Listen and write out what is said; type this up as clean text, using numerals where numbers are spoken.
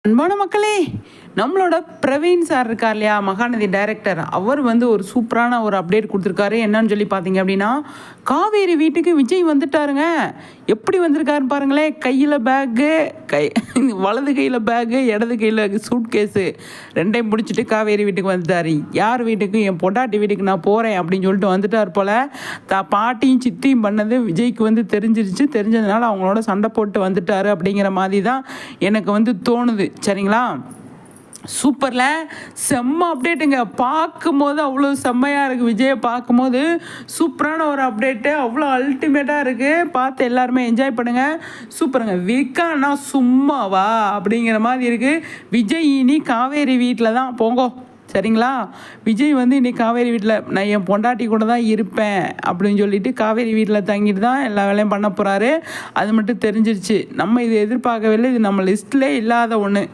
அன்பான மக்களே, நம்மளோட பிரவீன் சார் இருக்கார் இல்லையா, மகாநதி டைரக்டர், அவர் ஒரு சூப்பரான ஒரு அப்டேட் கொடுத்துருக்காரு. என்னன்னு சொல்லி பார்த்தீங்க அப்படின்னா, காவேரி வீட்டுக்கு விஜய் வந்துட்டாருங்க. எப்படி வந்திருக்காருன்னு பாருங்களேன். கையில் பேக்கு, வலது கையில் பேக்கு, இடது கையில் சூட் கேஸு ரெண்டையும் பிடிச்சிட்டு காவேரி வீட்டுக்கு வந்துட்டார். யார் வீட்டுக்கு? என் பொண்டாட்டி வீட்டுக்கு நான் போகிறேன் அப்படின்னு சொல்லிட்டு வந்துட்டார் போல். பாட்டியும் சித்தியும் பண்ணது விஜய்க்கு தெரிஞ்சிருச்சு. தெரிஞ்சதுனால அவங்களோட சண்டை போட்டு வந்துட்டார் அப்படிங்கிற மாதிரி தான் எனக்கு தோணுது. சரிங்களா? சூப்பரில் செம்ம அப்டேட்டுங்க. பார்க்கும்போது அவ்வளோ செம்மையாக இருக்குது. விஜயை பார்க்கும்போது சூப்பரான ஒரு அப்டேட்டு, அவ்வளோ அல்டிமேட்டாக இருக்குது. பார்த்து எல்லாருமே என்ஜாய் பண்ணுங்கள். சூப்பருங்க. விக்கானா சும்மாவா அப்படிங்கிற மாதிரி இருக்குது. விஜய் இனி காவேரி வீட்டில் தான் போங்கோ. சரிங்களா? விஜய் இன்றைக்கி காவேரி வீட்டில் நான் என் பொண்டாட்டி கூட தான் இருப்பேன் அப்படின்னு சொல்லிட்டு காவேரி வீட்டில் தங்கிட்டு தான் எல்லா வேலையும் பண்ண போகிறாரு. அது மட்டும் தெரிஞ்சிருச்சு. நம்ம இது எதிர்பார்க்கவே இல்லை. இது நம்ம லிஸ்ட்டில் இல்லாத ஒன்று.